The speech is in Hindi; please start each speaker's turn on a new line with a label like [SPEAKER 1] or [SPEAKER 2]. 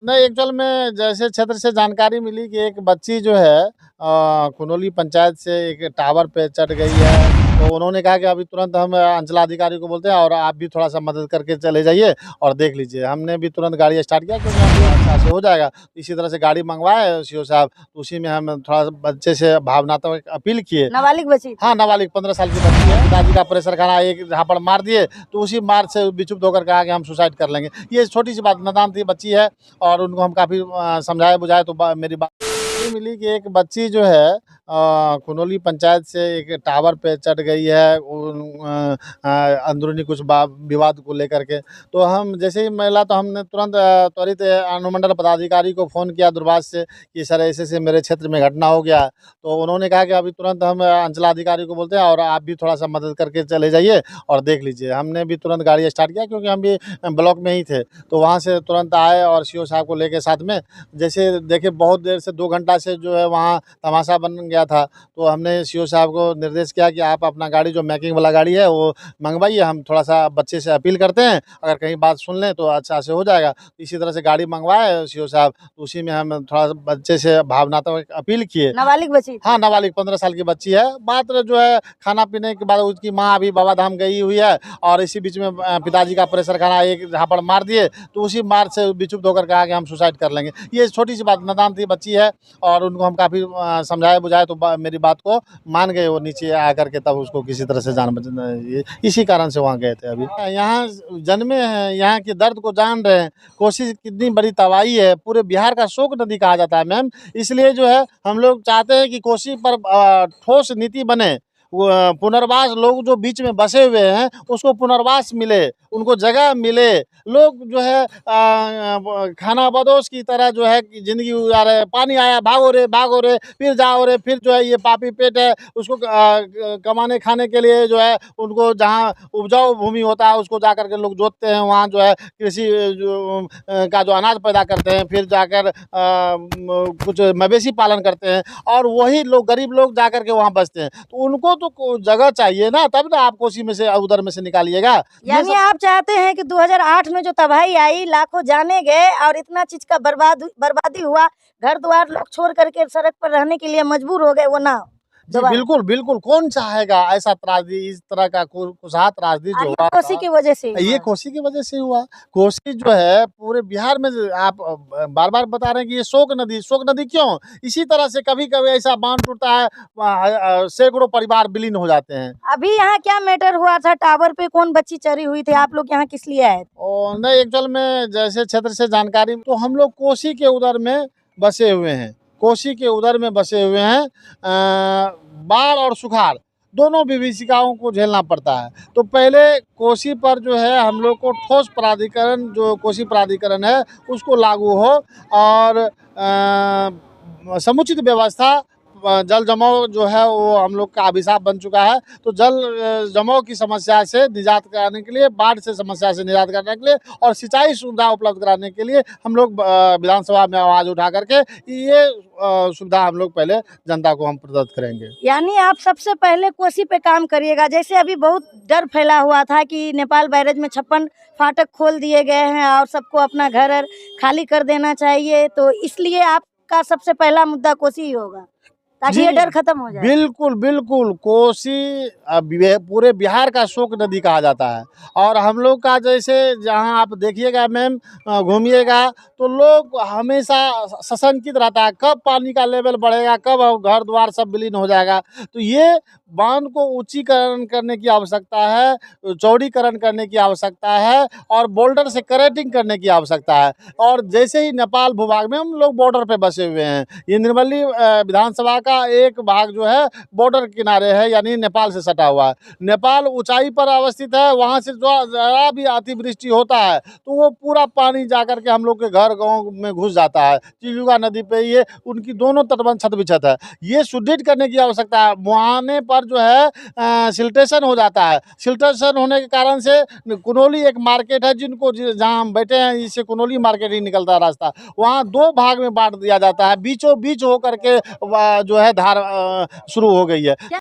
[SPEAKER 1] नहीं, एक्चुअल में जैसे क्षेत्र से जानकारी मिली कि एक बच्ची जो है कुनोली पंचायत से एक टावर पे चढ़ गई है। तो उन्होंने कहा कि अभी तुरंत हम अंचलाधिकारी को बोलते हैं और आप भी थोड़ा-सा मदद करके चले जाइए और देख लीजिए। हमने भी तुरंत गाड़ी स्टार्ट किया क्योंकि हम भी अच्छा से हो जाएगा। इसी तरह से गाड़ी मँगवाए सीओ साहब, तो उसी में हम थोड़ा-सा बच्चे से भावनात्मक अपील किए।
[SPEAKER 2] नाबालिग बची थी?
[SPEAKER 1] हाँ, नाबालिग 15 साल की बच्ची है। पिताजी का प्रेशर खाना एक झापड़ मार दिए, तो उसी मार से विचुप्त होकर कहा कि हम सुसाइड कर लेंगे। ये छोटी-सी बात, नादान थी बच्ची है और उनको हम काफ़ी समझाए-बुझाए तो मेरी बात ये मिली कि एक बच्ची जो है कुनोली पंचायत से एक टावर पे चढ़ गई है अंदरूनी कुछ विवाद को लेकर के। तो हम जैसे ही मिला तो हमने तुरंत त्वरित अनुमंडल पदाधिकारी को फ़ोन किया दूरभाष से कि सर ऐसे-ऐसे मेरे क्षेत्र में घटना हो गया। तो उन्होंने कहा कि अभी तुरंत हम अंचलाधिकारी को बोलते हैं और आप भी थोड़ा-सा मदद करके चले जाइए और देख लीजिए। हमने भी तुरंत गाड़ी स्टार्ट किया क्योंकि हम भी ब्लॉक में ही थे। तो वहाँ से तुरंत आए और सीओ साहब को लेके साथ में जैसे देखिए बहुत देर से 2 घंटा से जो है वहाँ तमाशा बन गया था। तो हमने सीओ साहब को निर्देश किया कि आप अपना गाड़ी जो मैकिंग वाला गाड़ी है वो मँगवाइए, हम थोड़ा-सा बच्चे से अपील करते हैं, अगर कहीं बात सुन लें तो अच्छा से हो जाएगा। इसी तरह से गाड़ी मँगवाए सीओ साहब, तो उसी में हम थोड़ा बच्चे से भावनात्मक अपील किए।
[SPEAKER 2] नाबालिग बची थी?
[SPEAKER 1] हाँ, नाबालिग 15 साल की बच्ची है। मात्र जो है खाना-पीने के बाद उसकी माँ अभी बाबाधाम गई हुई है और इसी बीच में पिताजी का प्रेशर खाना एक झापड़ मार दिए, तो उसी मार से विचुप्त होकर कहा कि हम सुसाइड कर लेंगे। ये छोटी-सी बात, नादान थी बच्ची है और उनको हम काफ़ी समझाए-बुझाए तो मेरी बात को मान गए वो नीचे आकर के, तब उसको किसी तरह से जान इसी कारण से वहाँ गए थे अभी। यहाँ जन्मे हैं, यहाँ के दर्द को जान रहे हैं। कोसी कितनी बड़ी तबाही है, पूरे बिहार का शोक नदी कहा जाता है मैम। इसलिए जो है हम लोग चाहते हैं कि कोसी पर ठोस नीति बने। पुनर्वास, लोग जो बीच में बसे हुए हैं उसको पुनर्वास मिले, उनको जगह मिले। लोग जो है खानाबदोश की तरह जो है ज़िंदगी गुजार रहे हैं। पानी आया भागो रे, फिर जाओ रे, फिर जो है ये पापी पेट है उसको कमाने खाने के लिए जो है उनको जहाँ उपजाऊ भूमि होता है उसको जाकर के लोग जोतते हैं, वहाँ जो है कृषि का जो अनाज पैदा करते हैं, फिर जाकर कुछ मवेशी पालन करते हैं और वही लोग गरीब लोग जाकर के वहाँ बसते हैं। तो उनको तो जगह चाहिए ना, तब ना आप कोसी में से उधर में से निकालिएगा।
[SPEAKER 2] यानी आप चाहते हैं कि 2008 में जो तबाही आई, लाखों जाने गए और इतना चीज का बर्बादी हुआ, घर द्वार लोग छोड़ करके सड़क पर रहने के लिए मजबूर हो गए, वो ना
[SPEAKER 1] जी, बिल्कुल, बिल्कुल। कौन चाहेगा ऐसा त्रासदी, इस तरह का कुसहा त्रासदी जो हुआ
[SPEAKER 2] कोसी की वजह से
[SPEAKER 1] ये कोसी की वजह से हुआ। कोसी जो है पूरे बिहार में आप बार-बार बता रहे हैं कि ये शोक नदी क्यों? इसी तरह से कभी-कभी ऐसा बाँध टूटता है, सैकड़ों परिवार विलीन हो जाते हैं।
[SPEAKER 2] अभी यहाँ क्या मैटर हुआ था? टावर पे कौन बच्ची चढ़ी हुई थी? आप लोग यहाँ किस लिए आए?
[SPEAKER 1] नहीं, एक्चुअल में जैसे क्षेत्र से जानकारी तो हम लोग कोसी के उधर में बसे हुए हैं। कोसी के उधर में बसे हुए हैं। बाढ़ और सुखाड़ दोनों विभीषिकाओं को झेलना पड़ता है। तो पहले कोसी पर जो है हम लोग को ठोस प्राधिकरण, जो कोसी प्राधिकरण है उसको लागू हो और समुचित व्यवस्था। जल जमाव जो है वो हम लोग का अभिशाप बन चुका है। तो जल जमाव की समस्या से निजात कराने के लिए, बाढ़ से समस्या से निजात कराने के लिए और सिंचाई सुविधा उपलब्ध कराने के लिए हम लोग विधानसभा में आवाज़ उठा करके ये सुविधा हम लोग पहले जनता को हम प्रदत्त करेंगे।
[SPEAKER 2] यानी आप सबसे पहले कोसी पे काम करिएगा। जैसे अभी बहुत डर फैला हुआ था कि नेपाल बैरेज में 56 फाटक खोल दिए गए हैं और सबको अपना घर खाली कर देना चाहिए, तो इसलिए आपका सबसे पहला मुद्दा कोसी ही होगा ताकि ये डर खत्म हो जाए।
[SPEAKER 1] बिल्कुल, बिल्कुल। कोसी पूरे बिहार का शोक नदी कहा जाता है और हम लोग का जैसे जहाँ आप देखिएगा मैम, घूमिएगा तो लोग हमेशा सशंकित रहता है, कब पानी का लेवल बढ़ेगा, कब घर द्वार सब विलीन हो जाएगा। तो ये बांध को ऊंचीकरण करने की आवश्यकता है, चौड़ीकरण करने की आवश्यकता है और बोल्डर से करेटिंग करने की आवश्यकता है। और जैसे ही नेपाल भूभाग में हम लोग बॉर्डर पे बसे हुए हैं, ये निर्मली विधानसभा का एक भाग जो है बॉर्डर किनारे है, यानी नेपाल से सटा हुआ है। नेपाल ऊंचाई पर अवस्थित है, वहाँ से जो ज़रा भी अतिवृष्टि होता है तो वो पूरा पानी जाकर के हम लोग के घर गाँव में घुस जाता है। चिलुगा नदी पे ये उनकी दोनों तटबंध छत बिछत है, ये सुदृढ़ करने की आवश्यकता है। मुहाने पर जो है सिल्टेशन हो जाता है। सिल्टेशन होने के कारण से कुनोली एक मार्केट है, जिनको जहाँ हम बैठे हैं इससे कुनोली मार्केट ही निकलता है रास्ता, वहाँ 2 भाग में बांट दिया जाता है। बीचों बीच होकर के जो है धार शुरू हो गई है।